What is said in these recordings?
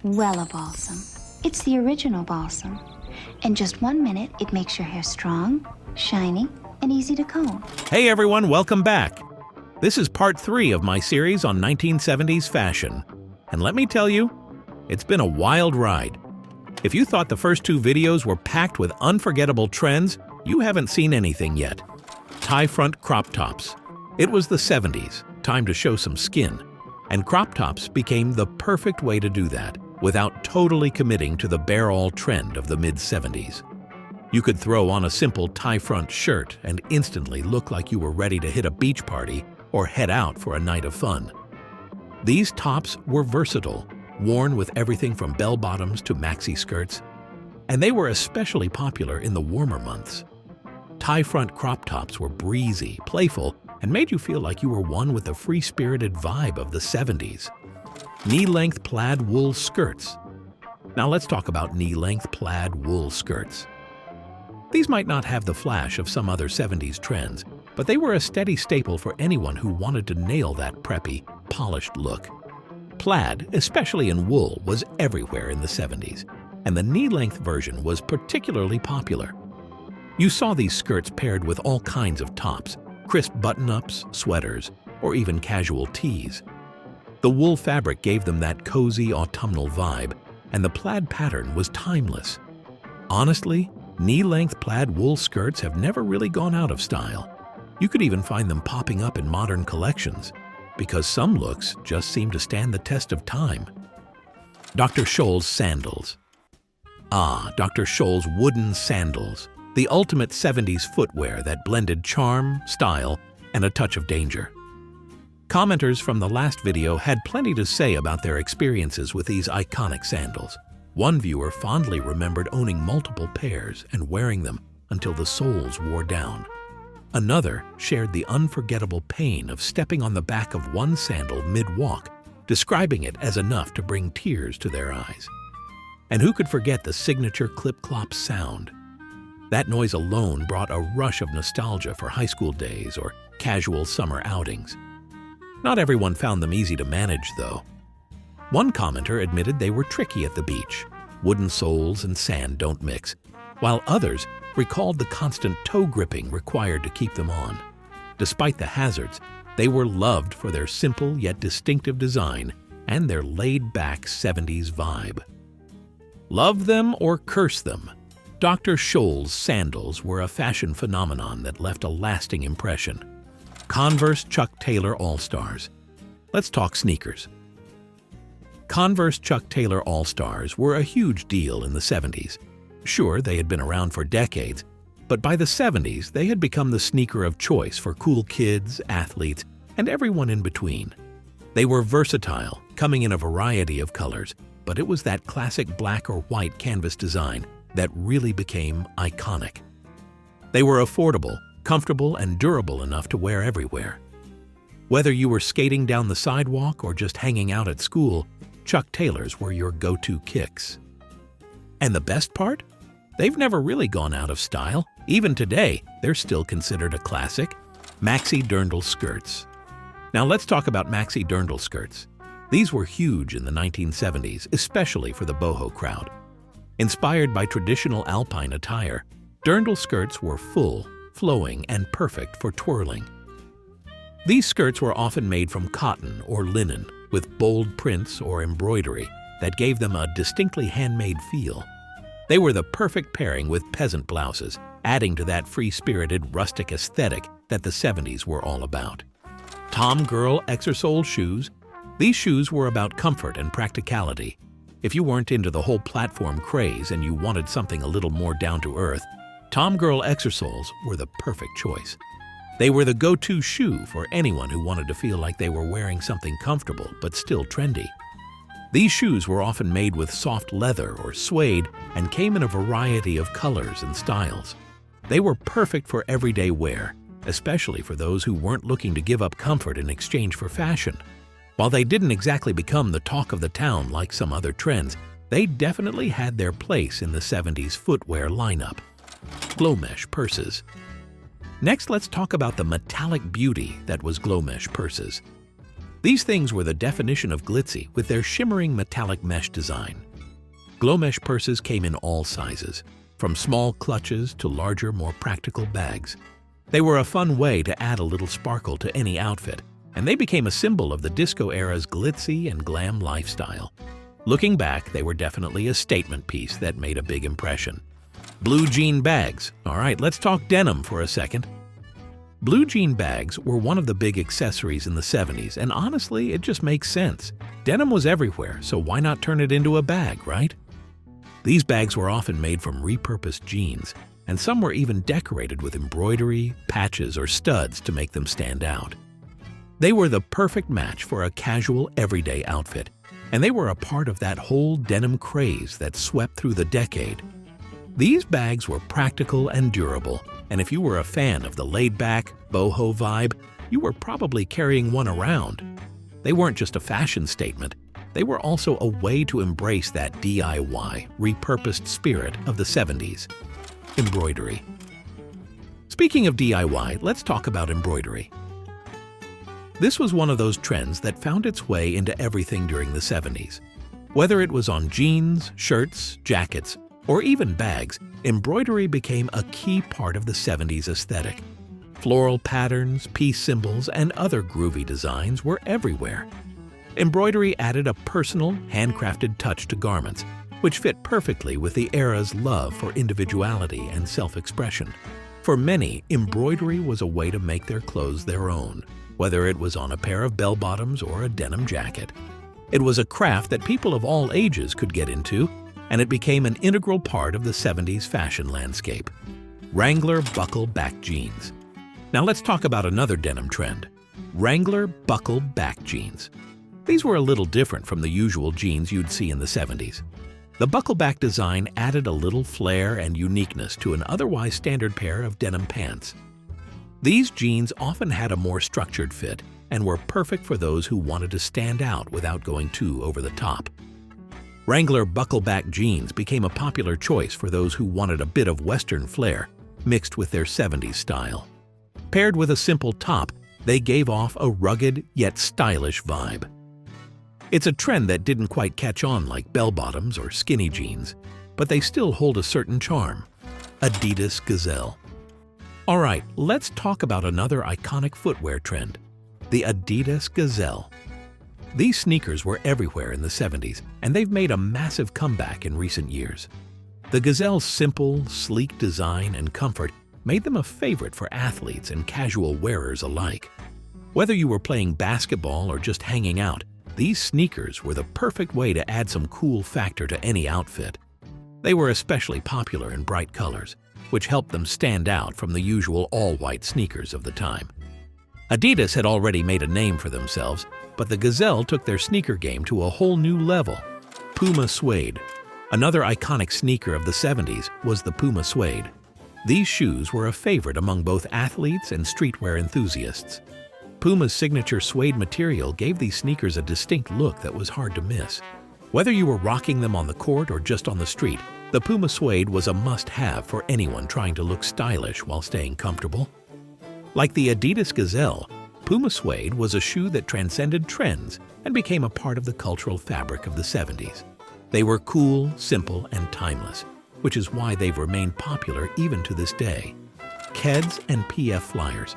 Well, a balsam. It's the original balsam. In just 1 minute, it makes your hair strong, shiny, and easy to comb. Hey everyone, welcome back. This is part 3 of my series on 1970s fashion. And let me tell you, it's been a wild ride. If you thought the first 2 videos were packed with unforgettable trends, you haven't seen anything yet. Tie front crop tops. It was the 70s, time to show some skin. And crop tops became the perfect way to do that, without totally committing to the bare-all trend of the mid-70s. You could throw on a simple tie-front shirt and instantly look like you were ready to hit a beach party or head out for a night of fun. These tops were versatile, worn with everything from bell-bottoms to maxi skirts, and they were especially popular in the warmer months. Tie-front crop tops were breezy, playful, and made you feel like you were one with the free-spirited vibe of the 70s. Knee-length plaid wool skirts. Now let's talk about knee-length plaid wool skirts. These might not have the flash of some other 70s trends, but they were a steady staple for anyone who wanted to nail that preppy, polished look. Plaid, especially in wool, was everywhere in the 70s, and the knee-length version was particularly popular. You saw these skirts paired with all kinds of tops, crisp button-ups, sweaters, or even casual tees. The wool fabric gave them that cozy autumnal vibe, and the plaid pattern was timeless. Honestly, knee-length plaid wool skirts have never really gone out of style. You could even find them popping up in modern collections, because some looks just seem to stand the test of time. Dr. Scholes sandals. Dr. Scholes wooden sandals, the ultimate 70s footwear that blended charm, style, and a touch of danger. Commenters from the last video had plenty to say about their experiences with these iconic sandals. One viewer fondly remembered owning multiple pairs and wearing them until the soles wore down. Another shared the unforgettable pain of stepping on the back of one sandal mid-walk, describing it as enough to bring tears to their eyes. And who could forget the signature clip-clop sound? That noise alone brought a rush of nostalgia for high school days or casual summer outings. Not everyone found them easy to manage, though. One commenter admitted they were tricky at the beach. Wooden soles and sand don't mix, while others recalled the constant toe gripping required to keep them on. Despite the hazards, they were loved for their simple yet distinctive design and their laid-back 70s vibe. Love them or curse them, Dr. Scholes sandals were a fashion phenomenon that left a lasting impression. Converse Chuck Taylor Allstars. Let's talk sneakers. Converse Chuck Taylor Allstars were a huge deal in the 70s. Sure, they had been around for decades, but by the 70s, they had become the sneaker of choice for cool kids, athletes, and everyone in between. They were versatile, coming in a variety of colors, but it was that classic black or white canvas design that really became iconic. They were affordable, comfortable, and durable enough to wear everywhere. Whether you were skating down the sidewalk or just hanging out at school, Chuck Taylors were your go-to kicks. And the best part? They've never really gone out of style. Even today, they're still considered a classic. Maxi dirndl skirts. Now let's talk about maxi dirndl skirts. These were huge in the 1970s, especially for the boho crowd. Inspired by traditional alpine attire, dirndl skirts were full, flowing, and perfect for twirling. These skirts were often made from cotton or linen, with bold prints or embroidery that gave them a distinctly handmade feel. They were the perfect pairing with peasant blouses, adding to that free-spirited, rustic aesthetic that the 70s were all about. Girl Exersoles shoes. These shoes were about comfort and practicality. If you weren't into the whole platform craze and you wanted something a little more down-to-earth, Girl Exersoles were the perfect choice. They were the go-to shoe for anyone who wanted to feel like they were wearing something comfortable but still trendy. These shoes were often made with soft leather or suede and came in a variety of colors and styles. They were perfect for everyday wear, especially for those who weren't looking to give up comfort in exchange for fashion. While they didn't exactly become the talk of the town like some other trends, they definitely had their place in the 70s footwear lineup. Glow mesh purses. Next, let's talk about the metallic beauty that was glow mesh purses. These things were the definition of glitzy with their shimmering metallic mesh design. Glow mesh purses came in all sizes, from small clutches to larger, more practical bags. They were a fun way to add a little sparkle to any outfit, and they became a symbol of the disco era's glitzy and glam lifestyle. Looking back, they were definitely a statement piece that made a big impression. Blue jean bags. All right, let's talk denim for a second. Blue jean bags were one of the big accessories in the 70s, and honestly, it just makes sense. Denim was everywhere, so why not turn it into a bag, right? These bags were often made from repurposed jeans, and some were even decorated with embroidery, patches, or studs to make them stand out. They were the perfect match for a casual, everyday outfit, and they were a part of that whole denim craze that swept through the decade. These bags were practical and durable, and if you were a fan of the laid-back, boho vibe, you were probably carrying one around. They weren't just a fashion statement, they were also a way to embrace that DIY, repurposed spirit of the 70s. Embroidery. Speaking of DIY, let's talk about embroidery. This was one of those trends that found its way into everything during the 70s. Whether it was on jeans, shirts, jackets, or even bags, embroidery became a key part of the 70s aesthetic. Floral patterns, piece symbols, and other groovy designs were everywhere. Embroidery added a personal, handcrafted touch to garments, which fit perfectly with the era's love for individuality and self-expression. For many, embroidery was a way to make their clothes their own, whether it was on a pair of bell-bottoms or a denim jacket. It was a craft that people of all ages could get into, and it became an integral part of the 70s fashion landscape. Wrangler Buckleback Jeans. Now let's talk about another denim trend. Wrangler Buckleback Jeans. These were a little different from the usual jeans you'd see in the 70s. The buckleback design added a little flair and uniqueness to an otherwise standard pair of denim pants. These jeans often had a more structured fit and were perfect for those who wanted to stand out without going too over the top. Wrangler Buckleback Jeans became a popular choice for those who wanted a bit of Western flair mixed with their 70s style. Paired with a simple top, they gave off a rugged yet stylish vibe. It's a trend that didn't quite catch on like bell-bottoms or skinny jeans, but they still hold a certain charm. Adidas Gazelle. All right, let's talk about another iconic footwear trend, the Adidas Gazelle. These sneakers were everywhere in the 70s, and they've made a massive comeback in recent years. The Gazelle's simple, sleek design and comfort made them a favorite for athletes and casual wearers alike. Whether you were playing basketball or just hanging out, these sneakers were the perfect way to add some cool factor to any outfit. They were especially popular in bright colors, which helped them stand out from the usual all-white sneakers of the time. Adidas had already made a name for themselves, but the Gazelle took their sneaker game to a whole new level. Puma Suede. Another iconic sneaker of the 70s was the Puma Suede. These shoes were a favorite among both athletes and streetwear enthusiasts. Puma's signature suede material gave these sneakers a distinct look that was hard to miss. Whether you were rocking them on the court or just on the street, the Puma Suede was a must-have for anyone trying to look stylish while staying comfortable. Like the Adidas Gazelle, Puma Suede was a shoe that transcended trends and became a part of the cultural fabric of the 70s. They were cool, simple, and timeless, which is why they've remained popular even to this day. Keds and PF Flyers.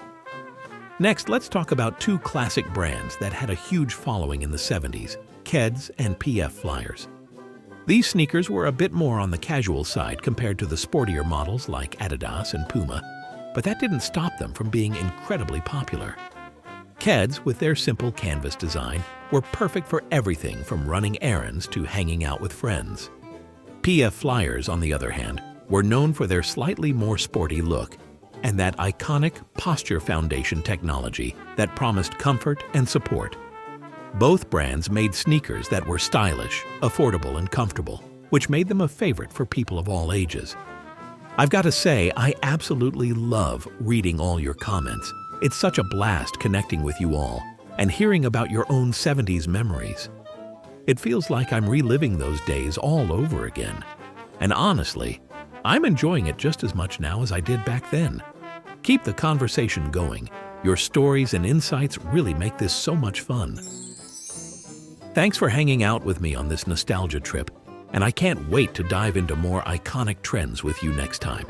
Next, let's talk about two classic brands that had a huge following in the 70s, Keds and PF Flyers. These sneakers were a bit more on the casual side compared to the sportier models like Adidas and Puma, but that didn't stop them from being incredibly popular. Keds, with their simple canvas design, were perfect for everything from running errands to hanging out with friends. PF Flyers, on the other hand, were known for their slightly more sporty look and that iconic posture foundation technology that promised comfort and support. Both brands made sneakers that were stylish, affordable, and comfortable, which made them a favorite for people of all ages. I've got to say, I absolutely love reading all your comments. It's such a blast connecting with you all and hearing about your own 70s memories. It feels like I'm reliving those days all over again. And honestly, I'm enjoying it just as much now as I did back then. Keep the conversation going Your stories and insights really make this so much fun. Thanks for hanging out with me on this nostalgia trip, and I can't wait to dive into more iconic trends with you next time.